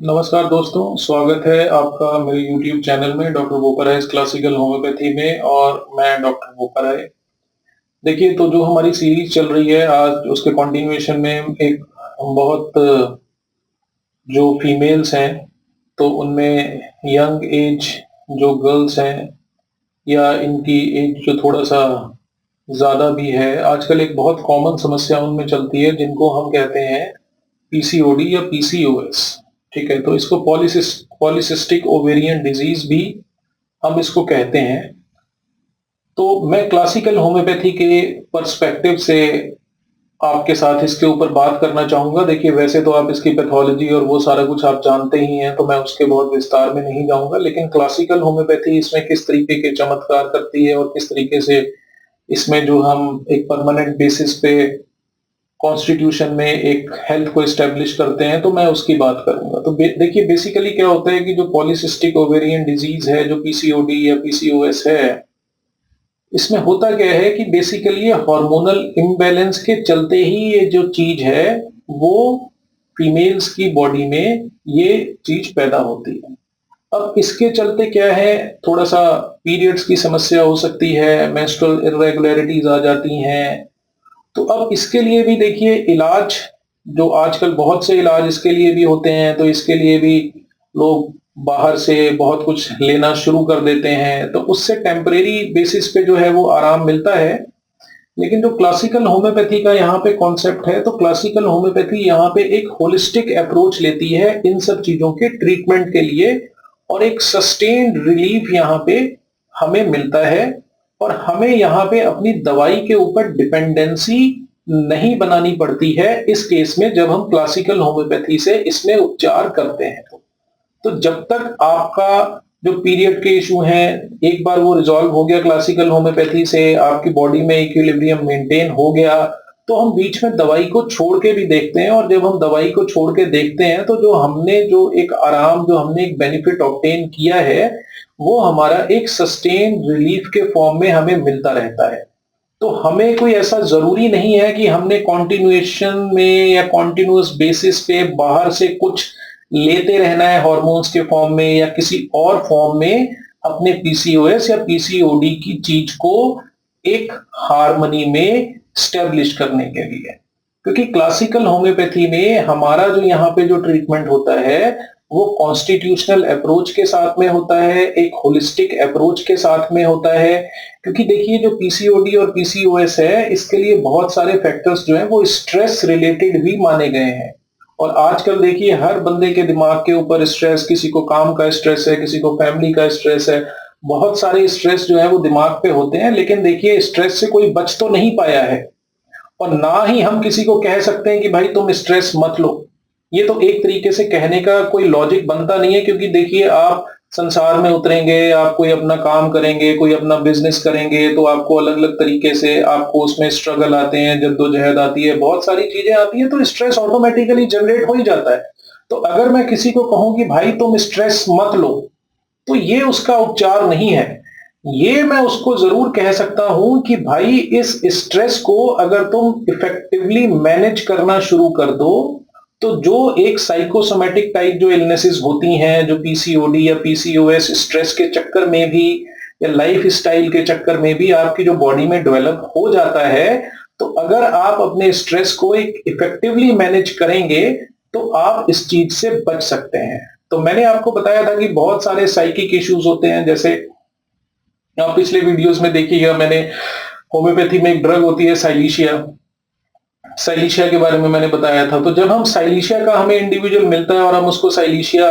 नमस्कार दोस्तों, स्वागत है आपका मेरे YouTube चैनल में डॉक्टर बोपराइस क्लासिकल होम्योपैथी में और मैं डॉक्टर बोपराय। देखिए, तो जो हमारी सीरीज चल रही है आज उसके कंटिन्यूएशन में एक बहुत जो फीमेल्स हैं तो उनमें यंग एज जो गर्ल्स हैं या इनकी एज जो थोड़ा-सा ज़्यादा भी है, आजकल एक बहुत कॉमन समस्या उनमें चलती है जिनको हम कहते हैं पीसीओडी या पीसीओएस। ठीक है, तो इसको पॉलीसिस्टिक ओवेरियन डिजीज भी हम इसको कहते हैं। तो मैं क्लासिकल होम्योपैथी के पर्सपेक्टिव से आपके साथ इसके ऊपर बात करना चाहूंगा। देखिए, वैसे तो आप इसकी पैथोलॉजी और वो सारा कुछ आप जानते ही हैं, तो मैं उसके बहुत विस्तार में नहीं जाऊंगा, लेकिन क्लासिकल होम्योपैथी इसमें किस तरीके के चमत्कार करती है और किस तरीके से इसमें जो हम एक परमानेंट बेसिस पे कॉन्स्टिट्यूशन में एक हेल्थ को एस्टेब्लिश करते हैं, तो मैं उसकी बात करूंगा। तो देखिए, बेसिकली क्या होता है कि जो पॉलीसिस्टिक ओवेरियन डिजीज है, जो पीसीओडी या पीसीओएस है, इसमें होता क्या है कि बेसिकली ये हार्मोनल इम्बैलेंस के चलते ही ये जो चीज है वो फीमेल्स की बॉडी में ये चीज पैदा होती है। अब इसके चलते क्या है, थोड़ा सा पीरियड्स की समस्या हो सकती है, मेंस्ट्रुअल इर्रेगुलरिटीज आ जाती हैं। तो अब इसके लिए भी देखिए इलाज, जो आजकल बहुत से इलाज इसके लिए भी होते हैं, तो इसके लिए भी लोग बाहर से बहुत कुछ लेना शुरू कर देते हैं, तो उससे टेम्परेरी बेसिस पे जो है वो आराम मिलता है। लेकिन जो क्लासिकल होम्योपैथी का यहाँ पे कॉन्सेप्ट है, तो क्लासिकल होम्योपैथी यहाँ पे एक होलिस्टिक अप्रोच लेती है इन सब चीजों के ट्रीटमेंट के लिए, और एक सस्टेन्ड रिलीफ यहाँ पे हमें मिलता है, और हमें यहाँ पे अपनी दवाई के ऊपर डिपेंडेंसी नहीं बनानी पड़ती है इस केस में, जब हम क्लासिकल होम्योपैथी से इसमें उपचार करते हैं। तो जब तक आपका जो पीरियड के इशू हैं, एक बार वो रिजॉल्व हो गया क्लासिकल होम्योपैथी से, आपकी बॉडी में इक्विलिब्रियम मेंटेन हो गया, तो हम बीच में दवाई को छोड़ के भी देखते हैं, और जब हम दवाई को छोड़ के देखते हैं तो जो हमने जो एक आराम, जो हमने एक बेनिफिट ऑब्टेन किया है, वो हमारा एक सस्टेन रिलीफ के फॉर्म में हमें मिलता रहता है। तो हमें कोई ऐसा जरूरी नहीं है कि हमने कॉन्टिन्यूएशन में या कॉन्टिन्यूअस बेसिस पे बाहर से कुछ लेते रहना है हार्मोन्स के फॉर्म में या किसी और फॉर्म में, अपने पीसीओएस या पीसीओडी की चीज को एक हार्मनी में स्टेब्लिश करने के लिए। क्योंकि क्लासिकल होम्योपैथी में हमारा जो यहाँ पे जो ट्रीटमेंट होता है वो कॉन्स्टिट्यूशनल अप्रोच के साथ में होता है, एक होलिस्टिक अप्रोच के साथ में होता है। क्योंकि देखिए, जो पीसीओडी और पीसीओएस है, इसके लिए बहुत सारे फैक्टर्स जो हैं वो स्ट्रेस रिलेटेड भी माने गए हैं। और आजकल देखिए, हर बंदे के दिमाग के ऊपर स्ट्रेस, किसी को काम का स्ट्रेस है, किसी को फैमिली का स्ट्रेस है, बहुत सारे स्ट्रेस जो है वो दिमाग पे होते हैं। लेकिन देखिए, स्ट्रेस से कोई बच तो नहीं पाया है, और ना ही हम किसी को कह सकते हैं कि भाई तुम स्ट्रेस मत लो। ये तो एक तरीके से कहने का कोई लॉजिक बनता नहीं है, क्योंकि देखिए, आप संसार में उतरेंगे, आप कोई अपना काम करेंगे, कोई अपना बिजनेस करेंगे, तो आपको अलग अलग तरीके से आपको उसमें स्ट्रगल आते हैं, जद्दोजहद आती है, बहुत सारी चीजें आती है, तो स्ट्रेस ऑटोमेटिकली जनरेट हो ही जाता है। तो अगर मैं किसी को कहूं कि भाई तुम स्ट्रेस मत लो, तो ये उसका उपचार नहीं है। ये मैं उसको जरूर कह सकता हूं कि भाई, इस स्ट्रेस को अगर तुम इफेक्टिवली मैनेज करना शुरू कर दो, तो जो एक साइकोसोमेटिक टाइप जो इलनेसेस होती हैं, जो पीसीओडी या पीसीओएस स्ट्रेस के चक्कर में भी या लाइफ स्टाइल के चक्कर में भी आपकी जो बॉडी में डेवलप हो जाता है, तो अगर आप अपने स्ट्रेस को एक इफेक्टिवली मैनेज करेंगे तो आप इस चीज से बच सकते हैं। तो मैंने आपको बताया था कि बहुत सारे साइकिक इश्यूज होते हैं, जैसे आप पिछले वीडियोस में देखिएगा, मैंने होम्योपैथी में एक ड्रग होती है साइलीशिया, साइलीशिया के बारे में मैंने बताया था। तो जब हम साइलीशिया का हमें इंडिविजुअल मिलता है और हम उसको साइलीशिया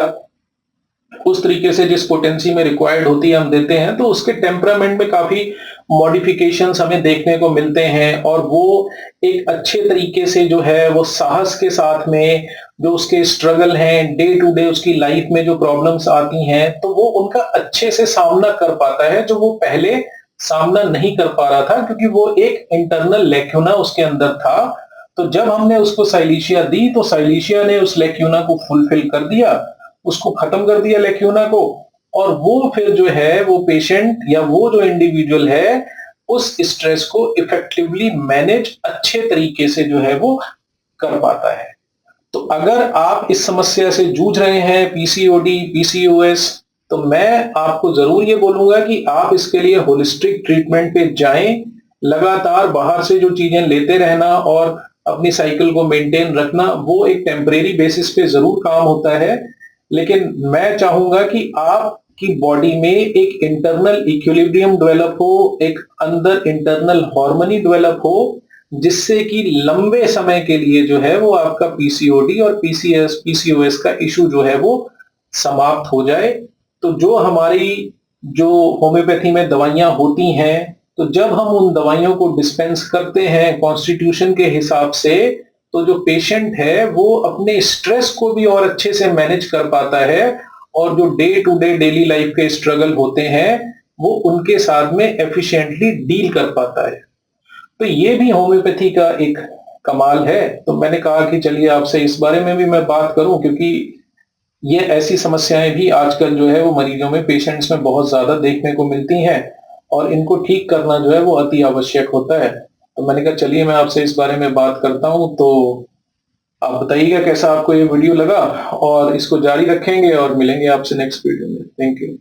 उस तरीके से जिस पोटेंसी में रिक्वायर्ड होती है हम देते हैं, तो उसके टेम्परामेंट में काफी मॉडिफिकेशंस हमें देखने को मिलते हैं, और वो एक अच्छे तरीके से जो है वो साहस के साथ में जो उसके स्ट्रगल हैं, डे टू डे उसकी लाइफ में जो प्रॉब्लम्स आती हैं, तो वो उनका अच्छे से सामना कर पाता है, जो वो पहले सामना नहीं कर पा रहा था, क्योंकि वो एक इंटरनल लेक्यूना उसके अंदर था। तो जब हमने उसको साइलीशिया दी, तो साइलीशिया ने उस लेक्यूना को फुलफिल कर दिया, उसको खत्म कर दिया लेक्यूना को, और वो फिर जो है वो पेशेंट या वो जो इंडिविजुअल है उस स्ट्रेस को इफेक्टिवली मैनेज अच्छे तरीके से जो है वो कर पाता है। तो अगर आप इस समस्या से जूझ रहे हैं, पीसीओडी, पीसीओएस, तो मैं आपको जरूर ये बोलूंगा कि आप इसके लिए होलिस्टिक ट्रीटमेंट पे जाएं। लगातार बाहर से जो चीजें लेते रहना और अपनी साइकिल को मेंटेन रखना, वो एक टेम्परेरी बेसिस पे जरूर काम होता है, लेकिन मैं चाहूंगा कि आपकी बॉडी में एक इंटरनल इक्विलिब्रियम डेवलप हो, एक अंदर इंटरनल हार्मनी डेवलप हो, जिससे कि लंबे समय के लिए जो है वो आपका पीसीओडी और पीसीओएस का इशू जो है वो समाप्त हो जाए। तो जो होम्योपैथी में दवाइयां होती हैं, तो जब हम उन दवाइयों को डिस्पेंस करते हैं कॉन्स्टिट्यूशन के हिसाब से, तो जो पेशेंट है वो अपने स्ट्रेस को भी और अच्छे से मैनेज कर पाता है, और जो day to day daily life के स्ट्रगल होते हैं वो उनके साथ में एफिशिएंटली डील कर पाता है। तो ये भी होम्योपैथी का एक कमाल है। तो मैंने कहा कि चलिए आपसे इस बारे में भी मैं बात करूं, क्योंकि ये ऐसी समस्याएं भी आजकल जो है वो मरीजों में, पेशेंट्स में बहुत ज्यादा देखने को मिलती हैं, और इनको ठीक करना जो है वो अति आवश्यक होता है। तो मैंने कहा चलिए मैं आपसे इस बारे में बात करता हूं। तो आप बताइएगा कैसा आपको ये वीडियो लगा, और इसको जारी रखेंगे और मिलेंगे आपसे नेक्स्ट वीडियो में। Thank you.